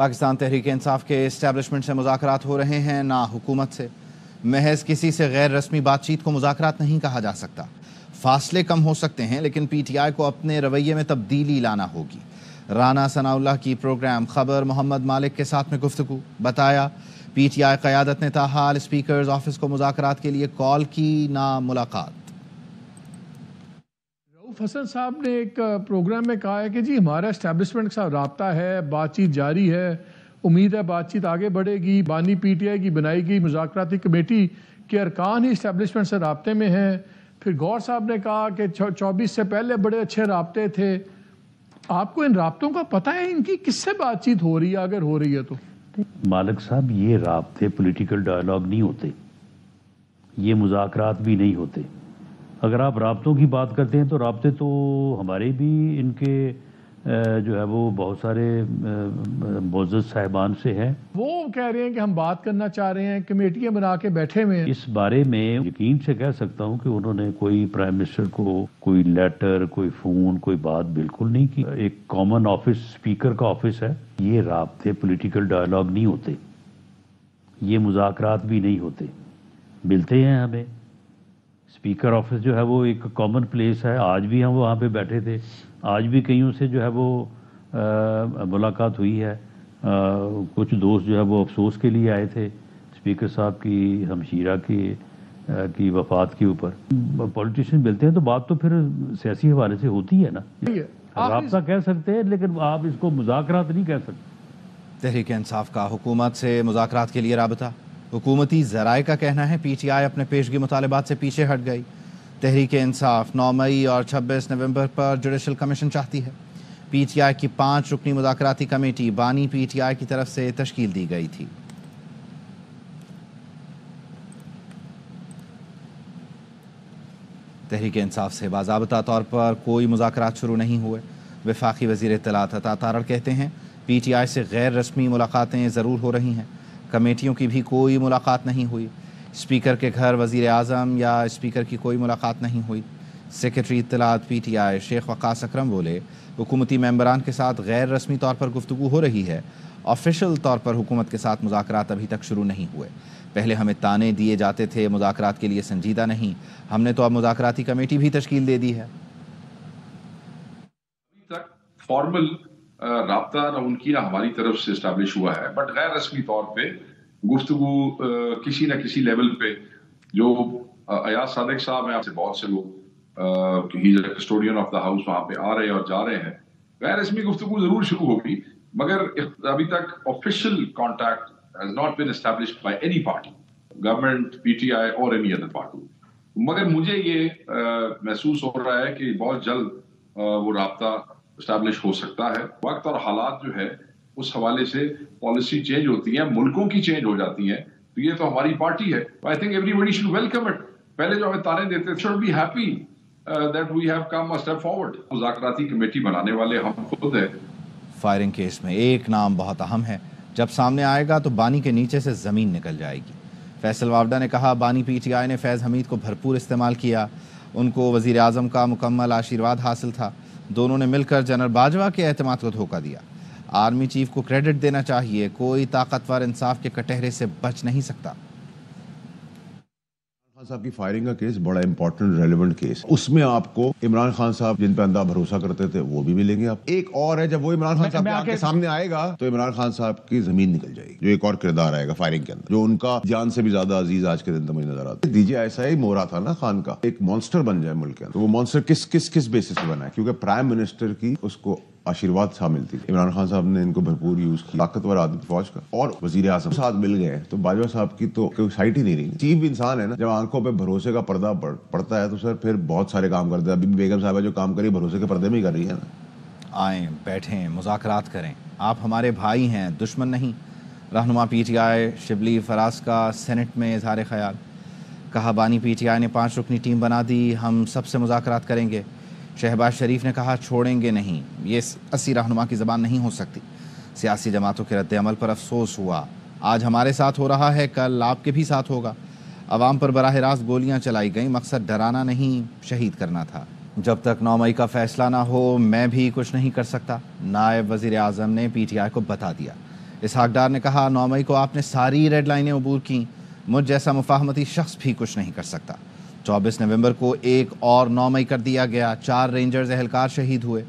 پاکستان تحریک انصاف کے اسٹیبلشمنٹ سے مذاکرات ہو رہے ہیں، نہ حکومت سے۔ محض کسی سے غیر رسمی بات چیت کو مذاکرات نہیں کہا جا سکتا۔ فاصلے کم ہو سکتے ہیں لیکن پی ٹی آئی کو اپنے رویے میں تبدیلی لانا ہوگی۔ رانا ثناء اللہ کی پروگرام خبر محمد مالک کے ساتھ میں گفتگو، بتایا پی ٹی آئی قیادت نے تاحال اسپیکرز آفس کو مذاکرات کے لیے کال کی، نہ ملاقات۔ رؤوف حسن صاحب نے ایک پروگرام میں کہا ہے کہ جی ہمارا اسٹیبلشمنٹ کے ساتھ رابطہ ہے، بات چیت جاری ہے، امید ہے بات چیت آگے بڑھے گی۔ بانی پی ٹی آئی کی بنائی گئی مذاکراتی کمیٹی کے ارکان ہی اسٹیبلشمنٹ سے رابطے میں ہیں۔ پھر گور صاحب نے کہا کہ 24 سے پہلے بڑے اچھے رابطے تھے۔ آپ کو ان رابطوں کا پتہ ہے ان کی کس سے بات چیت ہو رہی ہے اگر ہو رہی ہے تو؟ مالک صاحب، یہ رابطے پولیٹیکل ڈائیلاگ نہیں ہوتے، یہ مذاکرات بھی نہیں ہوتے۔ اگر آپ رابطوں کی بات کرتے ہیں تو رابطے تو ہمارے بھی ان کے جو ہے وہ بہت سارے معزز صاحبان سے ہیں۔ وہ کہہ رہے ہیں کہ ہم بات کرنا چاہ رہے ہیں، کمیٹیاں بنا کے بیٹھے ہوئے ہیں۔ اس بارے میں یقین سے کہہ سکتا ہوں کہ انہوں نے کوئی پرائم منسٹر کو کوئی لیٹر، کوئی فون، کوئی بات بالکل نہیں کی۔ ایک کامن آفس اسپیکر کا آفس ہے، یہ رابطے پولیٹیکل ڈائیلاگ نہیں ہوتے، یہ مذاکرات بھی نہیں ہوتے۔ ملتے ہیں ہمیں، اسپیکر آفس جو ہے وہ ایک کامن پلیس ہے، آج بھی ہم وہاں پہ بیٹھے تھے، آج بھی کئیوں سے جو ہے وہ ملاقات ہوئی ہے۔ کچھ دوست جو ہے وہ افسوس کے لیے آئے تھے اسپیکر صاحب کی ہمشیرہ کی وفات کے اوپر۔ پولیٹیشین ملتے ہیں تو بات تو پھر سیاسی حوالے سے ہوتی ہے نا، رابطہ کہہ سکتے ہیں لیکن آپ اس کو مذاکرات نہیں کہہ سکتے۔ تحریک انصاف کا حکومت سے مذاکرات کے لیے رابطہ۔ حکومتی ذرائع کا کہنا ہے پی ٹی آئی اپنے پیشگی مطالبات سے پیچھے ہٹ گئی۔ تحریک انصاف 9 مئی اور 26 نومبر پر جوڈیشل کمیشن چاہتی ہے۔ پی ٹی آئی کی 5 رکنی مذاکراتی کمیٹی بانی پی ٹی آئی کی طرف سے تشکیل دی گئی تھی۔ تحریک انصاف سے باضابطہ طور پر کوئی مذاکرات شروع نہیں ہوئے۔ وفاقی وزیر اطلاعات عطا تارڑ کہتے ہیں پی ٹی آئی سے غیر رسمی ملاقاتیں ضرور ہو رہی ہیں، کمیٹیوں کی بھی کوئی ملاقات نہیں ہوئی۔ اسپیکر کے گھر وزیر اعظم یا اسپیکر کی کوئی ملاقات نہیں ہوئی۔ سیکرٹری اطلاعات پی ٹی آئی شیخ وقاص اکرم بولے حکومتی ممبران کے ساتھ غیر رسمی طور پر گفتگو ہو رہی ہے، آفیشل طور پر حکومت کے ساتھ مذاکرات ابھی تک شروع نہیں ہوئے۔ پہلے ہمیں تانے دیے جاتے تھے مذاکرات کے لیے سنجیدہ نہیں، ہم نے تو اب مذاکراتی کمیٹی بھی تشکیل دے دی ہے۔ ابھی تک فارمل رابطہ نہ ان کی نہ ہماری طرف سے اسٹیبلش ہوا ہے، بٹ غیر رسمی طور پہ گفتگو کسی نہ کسی لیول پہ، جو ایاز صادق صاحب ہیں، آپ سے بہت سے لوگ کسٹوڈین آف دا ہاؤس وہاں پہ آ رہے ہیں اور جا رہے ہیں، غیر رسمی گفتگو ضرور شروع ہوگی، مگر ابھی تک official contact has not been established by any party, government, PTI or any other party. مگر مجھے یہ محسوس ہو رہا ہے کہ بہت جلد وہ رابطہ اسٹیبلش ہو سکتا ہے۔ وقت اور حالات جو ہے اس حوالے سے پالیسی چینج ہوتی ہیں، ملکوں کی چینج ہو جاتی ہیں، تو یہ تو ہماری پارٹی ہے۔ I think everybody should welcome it. پہلے جو ہمیں تانے دیتے should be happy that we have come a step forward. مذاکراتی کمیٹی بنانے والے ہم خود ہیں۔ فائرنگ کیس میں ایک نام بہت اہم ہے، جب سامنے آئے گا تو بانی کے نیچے سے زمین نکل جائے گی۔ فیصل واوڈا نے کہا بانی پی ٹی آئی نے فیض حمید کو بھرپور استعمال کیا، ان کو وزیر اعظم کا مکمل آشیرواد حاصل تھا، دونوں نے مل کر جنرل باجوہ کے اعتماد کو دھوکہ دیا۔ آرمی چیف کو کریڈٹ دینا چاہیے، کوئی طاقتور انصاف کے کٹہرے سے بچ نہیں سکتا۔ خان صاحب کی فائرنگ کا کیس بڑا امپورٹنٹ ریلیونٹ کیس، اس میں آپ کو عمران خان صاحب جن پہ اندھا بھروسہ کرتے تھے وہ بھی ملیں گے۔ آپ ایک اور ہے، جب وہ عمران خان صاحب کے سامنے آئے گا تو عمران خان صاحب کی زمین نکل جائے گی، جو ایک اور کردار آئے گا فائرنگ کے اندر، جو ان کا جان سے بھی زیادہ عزیز آج کے دن تو مجھے نظر آتا ہے۔ دیجیے ایسا ہی مورا تھا نا خان کا، ایک مانسٹر بن جائے ملک کے اندر، تو وہ مانسٹر کس بیسس پہ بنا ہے؟ کیونکہ پرائم منسٹر کی اس کو آشیرواد شامل تھی، عمران خان صاحب نے ان کو بھرپور یوز کیا، طاقتور آدمی فوج کا، اور وزیر اعظم ساتھ مل گئے تو باجوہ صاحب کی تو کوئی سائٹ ہی نہیں رہی۔ چیف بھی انسان ہے نا، جب آنکھوں پہ بھروسے کا پردہ پڑتا ہے تو سر پھر بہت سارے کام کرتے ہیں۔ ابھی بیگم صاحبہ جو کام کری بھروسے کے پردے میں ہی کر رہی ہے نا۔ آئیں، بیٹھیں، مذاکرات کریں، آپ ہمارے بھائی ہیں، دشمن نہیں۔ رہنما پی ٹی آئی شبلی فراز کا سینٹ میں اظہار خیال، کہا بانی پی ٹی آئی نے 5 رکنی ٹیم بنا دی، ہم سب سے مذاکرات کریں گے۔ شہباز شریف نے کہا چھوڑیں گے نہیں، یہ 80 رہنما کی زبان نہیں ہو سکتی۔ سیاسی جماعتوں کے رد عمل پر افسوس ہوا، آج ہمارے ساتھ ہو رہا ہے، کل آپ کے بھی ساتھ ہوگا۔ عوام پر براہ راست گولیاں چلائی گئیں، مقصد ڈرانا نہیں، شہید کرنا تھا۔ جب تک 9 مئی کا فیصلہ نہ ہو میں بھی کچھ نہیں کر سکتا، نائب وزیر اعظم نے پی ٹی آئی کو بتا دیا۔ اسحاق ڈار نے کہا 9 مئی کو آپ نے ساری ریڈ لائنیں عبور کیں، مجھ جیسا مفاہمتی شخص بھی کچھ نہیں کر سکتا۔ 24 نومبر کو ایک اور 9 مئی کر دیا گیا، 4 رینجرز اہلکار شہید ہوئے۔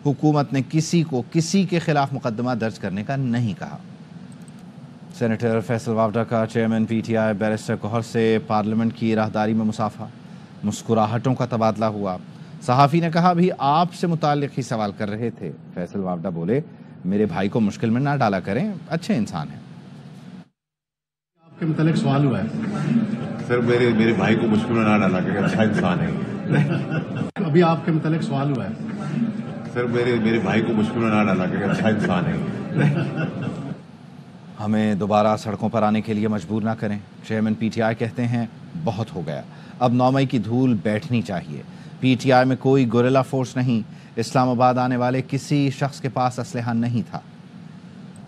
حکومت نے کسی کو کسی کے خلاف مقدمہ درج کرنے کا نہیں کہا۔ سینیٹر فیصل وافڈا کا chairman P T I barrister Gohar سے پارلیمنٹ کی راہداری میں مصافحہ، مسکراہٹوں کا تبادلہ ہوا۔ صحافی نے کہا بھی آپ سے متعلق ہی سوال کر رہے تھے۔ فیصل وافڈا بولے میرے بھائی کو مشکل میں نہ ڈالا کریں، اچھے انسان ہیں۔ آپ کے متعلق سوال ہوا ہے سر، میرے بھائی کو مشکل میں نہ ڈالا کریں، اچھا انسان ہے۔ ابھی آپ کے متعلق سوال ہوا ہے سر، میرے بھائی کو مشکل میں نہ ڈالا کریں، اچھا انسان ہے۔ ہمیں دوبارہ سڑکوں پر آنے کے لیے مجبور نہ کریں، چیئرمین پی ٹی آئی کہتے ہیں بہت ہو گیا، اب 9 مئی کی دھول بیٹھنی چاہیے۔ پی ٹی آئی میں کوئی گوریلا فورس نہیں، اسلام آباد آنے والے کسی شخص کے پاس اسلحہ نہیں تھا۔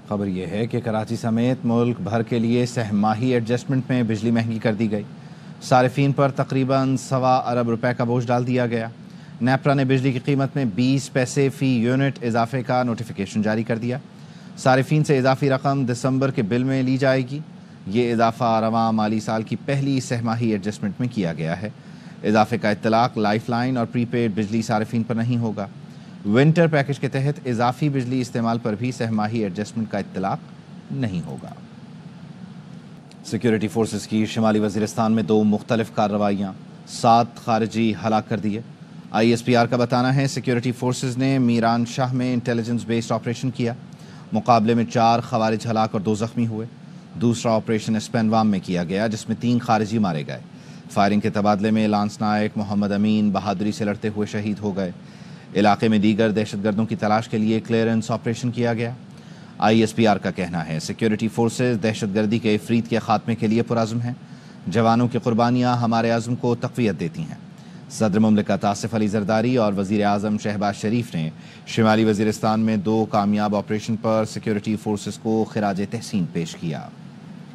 خبر یہ ہے کہ کراچی سمیت ملک بھر کے لیے سہ ماہی ایڈجسٹمنٹ میں بجلی مہنگی کر دی گئی، صارفین پر تقریباً 1.25 ارب روپے کا بوجھ ڈال دیا گیا۔ نیپرا نے بجلی کی قیمت میں 20 پیسے فی یونٹ اضافے کا نوٹیفیکیشن جاری کر دیا۔ صارفین سے اضافی رقم دسمبر کے بل میں لی جائے گی۔ یہ اضافہ رواں مالی سال کی پہلی سہ ماہی ایڈجسٹمنٹ میں کیا گیا ہے۔ اضافے کا اطلاق لائف لائن اور پری پیڈ بجلی صارفین پر نہیں ہوگا۔ ونٹر پیکج کے تحت اضافی بجلی استعمال پر بھی سہ ماہی ایڈجسٹمنٹ کا اطلاق نہیں ہوگا۔ سیکیورٹی فورسز کی شمالی وزیرستان میں 2 مختلف کارروائیاں، 7 خارجی ہلاک کر دیے۔ آئی ایس پی آر کا بتانا ہے سیکیورٹی فورسز نے میران شاہ میں انٹیلیجنس بیسڈ آپریشن کیا، مقابلے میں 4 خوارج ہلاک اور 2 زخمی ہوئے۔ دوسرا آپریشن اسپینوام میں کیا گیا جس میں 3 خارجی مارے گئے۔ فائرنگ کے تبادلے میں لانس نائک محمد امین بہادری سے لڑتے ہوئے شہید ہو گئے۔ علاقے میں دیگر دہشت گردوں کی تلاش کے لیے کلیئرنس آپریشن کیا گیا۔ آئی ایس پی آر کا کہنا ہے سیکیورٹی فورسز دہشت گردی کے افریت کے خاتمے کے لیے پرعزم ہیں۔ جوانوں کی قربانیاں ہمارے عزم کو تقویت دیتی ہیں۔ صدر مملکت آصف علی زرداری اور وزیر اعظم شہباز شریف نے شمالی وزیرستان میں 2 کامیاب آپریشن پر سیکیورٹی فورسز کو خراج تحسین پیش کیا۔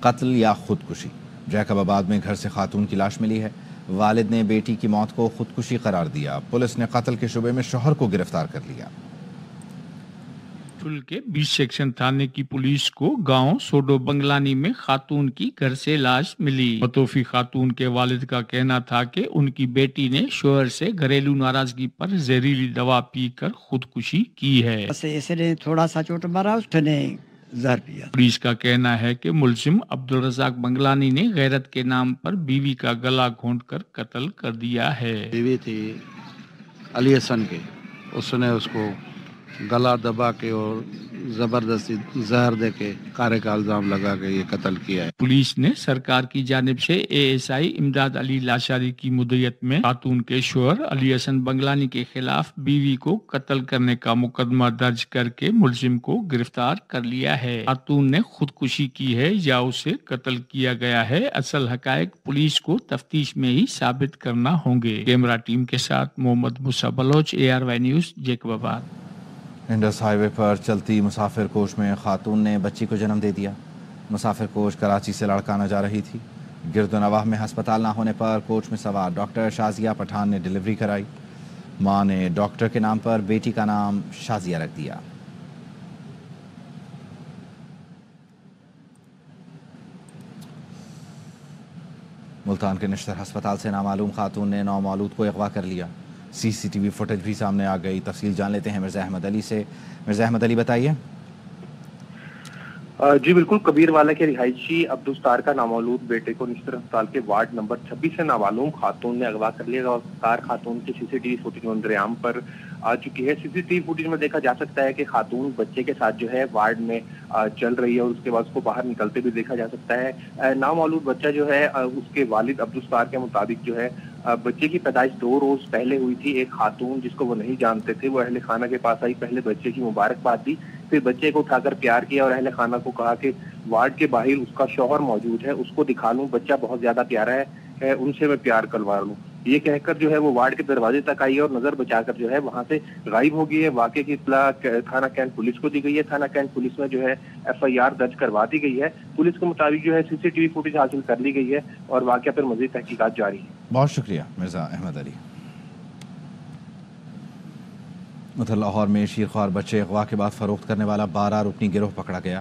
قتل یا خودکشی؟ جیکب آباد میں گھر سے خاتون کی لاش ملی ہے، والد نے بیٹی کی موت کو خودکشی قرار دیا، پولیس نے قتل کے شبے میں شوہر کو گرفتار کر لیا۔ فل کے 20 سیکشن تھانے کی پولیس کو گاؤں سوڈو بنگلانی میں خاتون کی گھر سے لاش ملی۔ متوفی خاتون کے والد کا کہنا تھا کہ ان کی بیٹی نے شوہر سے گھریلو ناراضگی پر زہریلی دوا پی کر خودکشی کی ہے۔ اس نے تھوڑا سا چوٹ مارا، اس نے زہر پیا۔ پولیس کا کہنا ہے کہ ملزم عبدالرزاق بنگلانی نے غیرت کے نام پر بیوی کا گلا گھونٹ کر قتل کر دیا ہے۔ بیوی تھی علی حسن کے، اس نے اس کو گلا دبا کے اور زبردستی زہر دے کے کارے کا الزام لگا کے یہ قتل کیا ہے۔ پولیس نے سرکار کی جانب سے اے ایس آئی امداد علی لاشاری کی مدعیت میں خاتون کے شوہر علی حسن بنگلانی کے خلاف بیوی کو قتل کرنے کا مقدمہ درج کر کے ملزم کو گرفتار کر لیا ہے۔ خاتون نے خودکشی کی ہے یا اسے قتل کیا گیا ہے، اصل حقائق پولیس کو تفتیش میں ہی ثابت کرنا ہوں گے۔ کیمرہ ٹیم کے ساتھ محمد موسیٰ بلوچ، ARY نیوز، جیکب آباد۔ انڈس ہائی وے پر چلتی مسافر کوچ میں خاتون نے بچی کو جنم دے دیا۔ مسافر کوچ کراچی سے لڑکانہ جا رہی تھی۔ گرد و نواح میں ہسپتال نہ ہونے پر کوچ میں سوار ڈاکٹر شازیہ پٹھان نے ڈلیوری کرائی۔ ماں نے ڈاکٹر کے نام پر بیٹی کا نام شازیہ رکھ دیا۔ ملتان کے نشتر ہسپتال سے نامعلوم خاتون نے نومولود کو اغوا کر لیا۔ سی سی ٹی وی فوٹیج بھی سامنے آ گئی۔ تفصیل جان لیتے ہیں مرزا احمد علی سے۔ مرزا احمد علی بتائیے۔ جی بالکل، کبیر والا کے رہائشی عبدالستار کا نامولود بیٹے کو نشتر ہسپتال کے وارڈ نمبر 26 سے نامعلوم خاتون نے اغوا کر لیا۔ اغواکار خاتون کی سی سی ٹی وی فوٹیج منظر عام پر آ چکی ہے۔ سی سی ٹی وی فوٹیج میں دیکھا جا سکتا ہے کہ خاتون بچے کے ساتھ جو ہے وارڈ میں چل رہی ہے اور اس کے بعد اس کو باہر نکلتے بھی دیکھا جا سکتا ہے۔ نامولود بچہ جو ہے اس کے والد عبدالستار کے مطابق جو ہے بچے کی پیدائش 2 روز پہلے ہوئی تھی۔ ایک خاتون جس کو وہ نہیں جانتے تھے وہ اہل خانہ کے پاس آئی، پہلے بچے کی مبارکباد دی، پھر بچے کو اٹھا کر پیار کیا اور اہل خانہ کو کہا کہ وارڈ کے باہر اس کا شوہر موجود ہے، اس کو دکھا لوں، بچہ بہت زیادہ پیارا ہے، ان سے میں پیار کروا لوں۔ یہ کہہ کر جو ہے وہ وارڈ کے دروازے تک آئی اور نظر بچا کر جو ہے وہاں سے غائب ہو گئی ہے۔ واقعے کی اطلاع تھانہ کینٹ پولیس کو دی گئی ہے۔ تھانہ کینٹ پولیس میں جو ہے FIR درج کروا دی گئی ہے۔ پولیس کے مطابق جو ہے سی سی ٹی وی فوٹیج حاصل کر لی گئی ہے اور واقعہ پر مزید تحقیقات جاری ہیں۔ بہت شکریہ مرزا احمد علی۔ ادھر لاہور میں شیرخوار بچے اغوا کے بعد فروخت کرنے والا 12 رکنی گروہ پکڑا گیا۔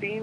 3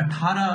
18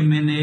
MNA